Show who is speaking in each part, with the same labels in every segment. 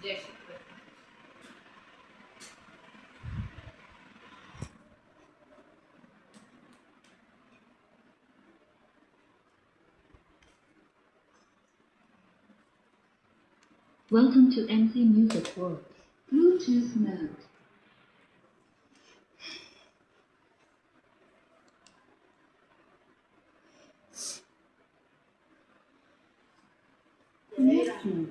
Speaker 1: જય Shri Krishna.
Speaker 2: Welcome to MC Music World. Bluetooth mode. Connecting.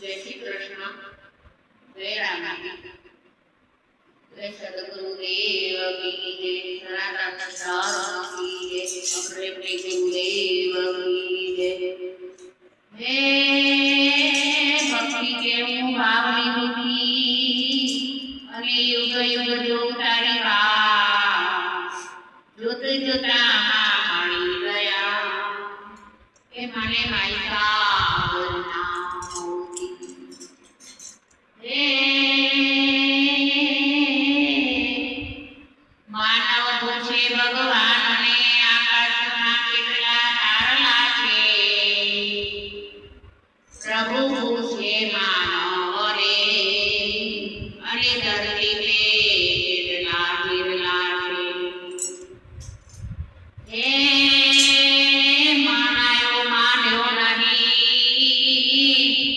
Speaker 1: જય શ્રી કૃષ્ણ. જય રામજી. જય સદગુરુદેવ કી જય. સનાતન ધર્મ કી જય. અગ્રે ગુરુદેવ કી જય. હે ભક્તિ કેવું ભાવની દુખી અને યુગ યુગ જો તારી વાત જોત જોતા મળી ગયા કે મને મારી સાવરના માનવ પૂછે ભગવાનને આકાશમાં કેટલા તારલા છે. પ્રભુ પૂછે માનવને અને ધરતી પે કેટલા વિરલા છે. માન્યો નહીં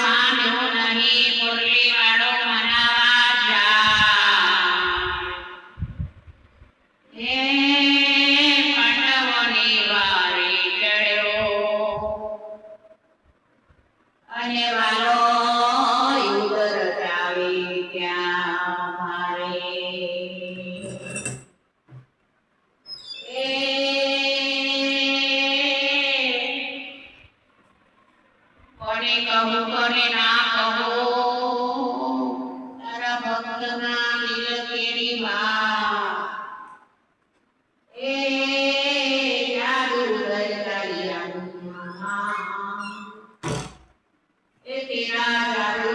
Speaker 1: માન્યો નહીં મુરલી વાળો મનાવા જાય. પાંડવોની વારે ચડ્યો અને વાલો યુગ રચાવે ત્યાં મારે. કોને કહું કોને ના કહું તારા ભક્તના દિલ કેરી માં જાદુ કરતારી તેરા જાદુ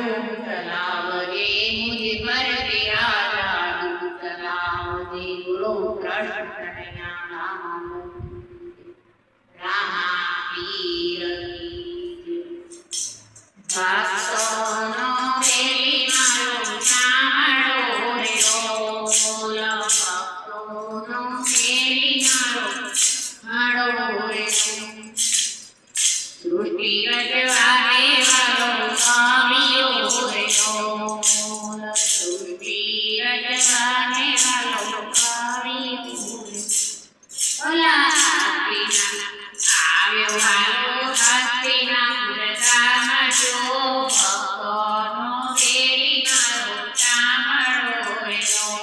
Speaker 1: ચલાવજે મુझे પર તેરા જાદુ ચલાવજે. ગુરુ કૃષ્ણના નામ રામા પીર ભક્તોનો વેલી મારો ચામડો રે ડોલ. ભક્તોનો વેલી મારો રે સૃષ્ટિ રચવાને વાળો આવ્યો રે ડોલ. સૃષ્ટિ રચવાને વાળો આવ્યો ઓલા આવ્યો વાલો હસ્તીના પુરતામાં જો. ભક્તોનો વેલી મારો ચામડો રે ડોલ.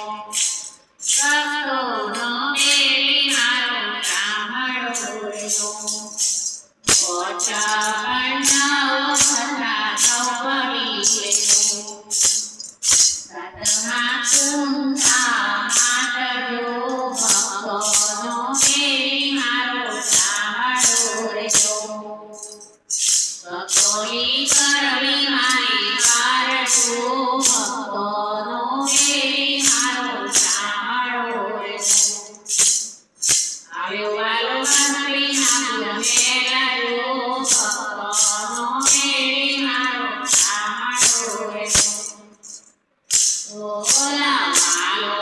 Speaker 1: ભક્તોનો વેલી મારો ચામડો રે ડોલ. ઓછા પન્નાઓ થતા સૌપરી રે ડોલ. સાતમા કુંતા માટજો. ભક્તોનો વેલી મારો ચામડો રે ડોલ. સકોલી કરવી મારી કારજો. ભક્તોનો વેલી મારો ચામડો રે ડોલ. આવ્યો વાલો હસ્તીના પુરમેલાજો. ભક્તોનો વેલી મારો ચામડો રે ડોલ. ઓલા વાલો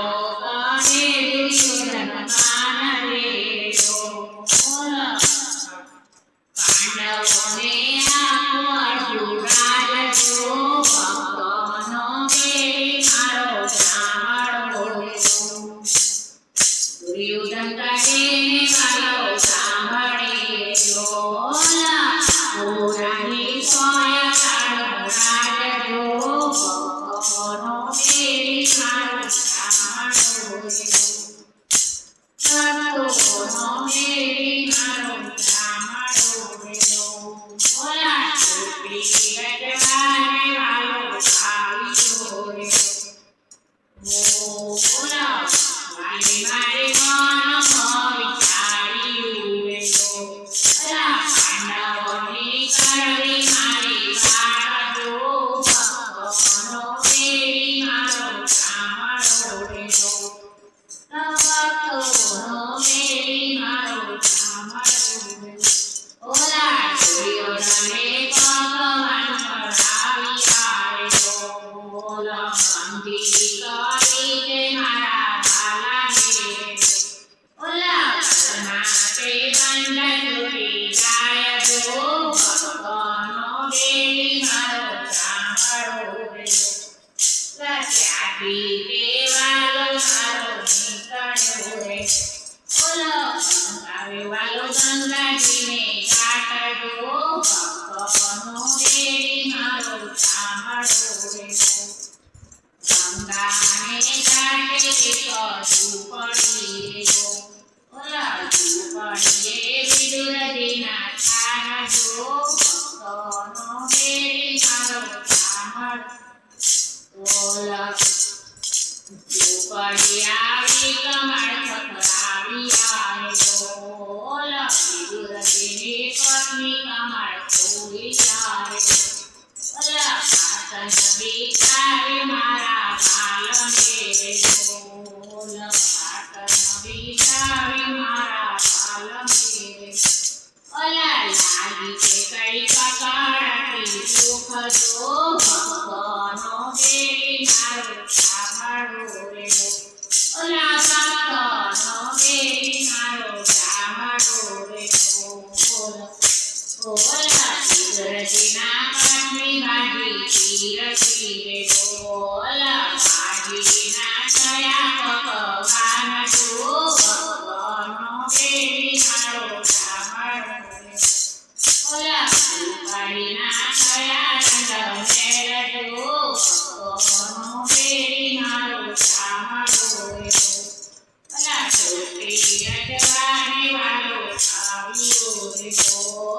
Speaker 1: કને દુર્યોધન માન રે ડોલ. પાંડવોને આપો પૂરાની સોય કાળો રાજજો ભક્તોનો મેળી મારો ચામડો ભક્તોનો મેળી મારો ચામડો ઓલા છોકરી ગજવાને વાલો આવ્યો રે ઓલા મારે મારે મનમાં વિચાર્યું રે ઓલા પાંડવોની કરવી મારી વાળજો ભક્તોનો મેળી મારો ચામડો રે ભક્તોનો મેળી મારો ચામડો રે ઓલા દુર્યોધને ભગવાન પરાવ્યા રે ઓલા બંધી કરી કે મારા વાલાને ઓલા માટે બંધ તૂટી જાય જો ભક્તોનો મેળી મારો ચામડો રે ત્યાંથી તે વાલો મારો નીકળ્યો રે ઓલો આવે વાલો ગંગાજીને કાઢજો ભક્તોનો મેળી મારો ચામડો રે ગંગાને કાઢે ઝૂંપડી રે ઓલા ઝૂંપડીએ વિદુરજીના થાજો ભક્તોનો મેળી મારો ચામડો ઓલા ઝૂંપડી આવી કમળ પકડાવ્યા રે ઓલા વિદુરજીની પત્ની કમળ ખોવ્યા રે ઓલા પાટણ બિચારે મારા વાલને રે ઓલા પાટણ બિચારે મારા વાલને રે ઓલા લાગી કે કઈ કકડાટી સુખ જો ભક્તોનો મેળી મારો ચામડો રે ઓલા ભક્તોનો મેળી મારો ચામડો રે ઓલા વિદુરજીના પત્ની ભાજી પીરસી રે ઓલા ભાજીના કયા પકવાન જો ભક્તોનો મેળી મારો ચામડો રે ઓલા ઝૂંપડીના કયા રંગ મેળજો ભક્તોનો મેળી મારો ચામડો રે ઓલા છોકરી ગજવાને વાલો આવ્યો રે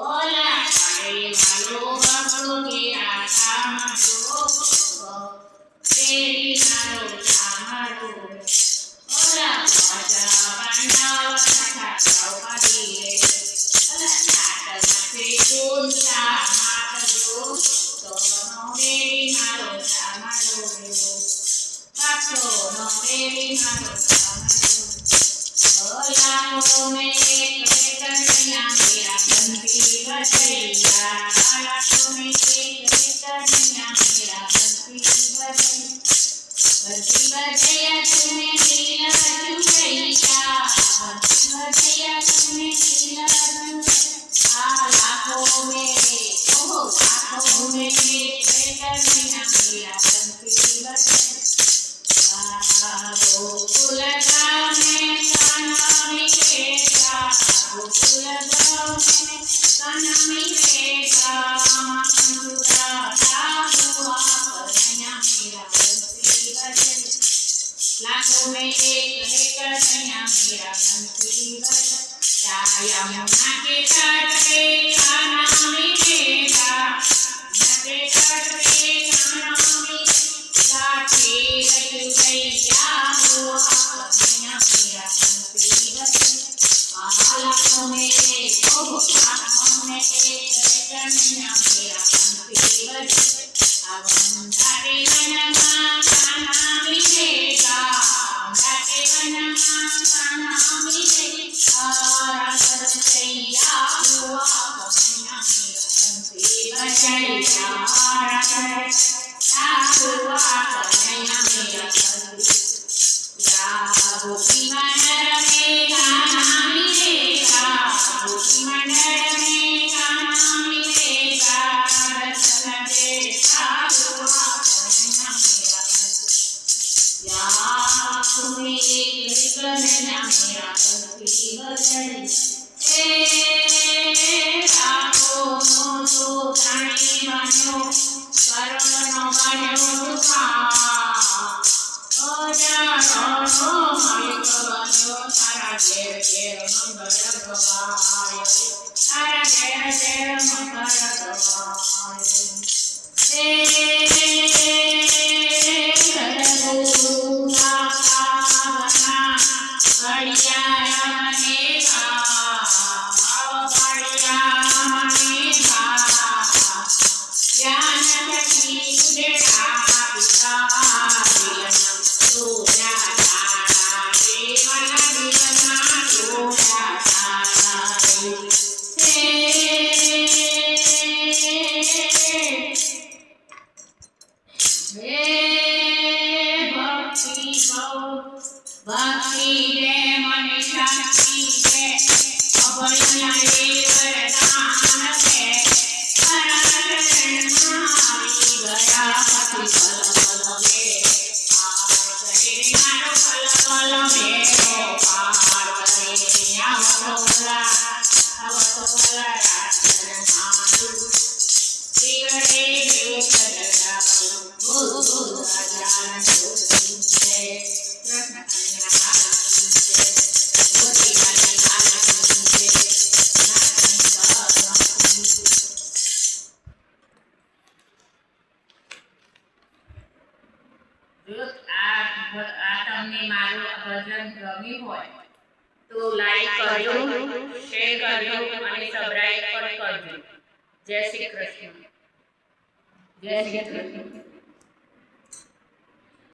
Speaker 1: ઓલા કાળે વાલો બગડો કેરા ચામડો મેળી મારો ચામડો રે ઓલા રાજા પાંડવ તથા દ્રૌપદી રે ઓલા છાટમાંથી કુંતા માતજો ભક્તોનો મેળી મારો ચામડો રે ભક્તોનો મેળી મારો ચામડો ઓલા કોમે એક કન્યા મેરા બંધી બજૈયા ઓલા કોમે એક કન્યા મેરા બંધી બજૈયા તુને દિલ ચુકૈયા બજૈયા તુને દિલ આ લાખો में कन्या मेरा બંધી બજૈયા गोकुल गाँव में कान्हा मिलेगा गोकुल गाँव में कान्हा मिलेगा मथुरा हुआ कन्हैया मेरा बंसी बजे लाखों में एक है कन्हैया मेरा बंसी बजे यमुना के तट पे कान्हा मिलेगा यमुना के तट पे कान्हा मिलेगा रचुकैया हुआ कन्हैया मेरा बंसी बजे लाखों में एक कन्हैया मेरा बंसी बजे वंदारे वनमा कान्हा मिलेगा वंदारे वनमा कान्हा मिलेगा रचुकैया हुआ कन्हैया मेरा बंसी बजे रचुकैया हुआ कन्हैया मेरा बंसी गोपी मंडल में कान्हा मिलेगा गोपी मंडल में कान्हा मिलेगा रचन देखा हुआ कन्हैया मेरा बंसी तुम्हें एक कन्हैया मेरा बंसी बजे लाखों કરોડનો બન્યો દુખા હજારોનો માલિક બન્યો તારા ઘેર ઘેર મંગળ ગવાય તારા ઘેર ઘેર મંગળ ભક્તિ રે મને શક્તિ છે અભયના એ વરદાન છે તારા ચરણમાં આવી ગયા પતિ પલ પલ મેરો પાર કરે આવતો વલા ચરણાલું શિવરે દેવ સદરાવું બોલ રાજાના છે જો આ તમને મારું ભજન ગમ્યું હોય તો લાઈક કરજો, શેર કરજો અને સબસ્ક્રાઇબ પણ કરજો. જય શ્રી કૃષ્ણ. જય શ્રી કૃષ્ણ.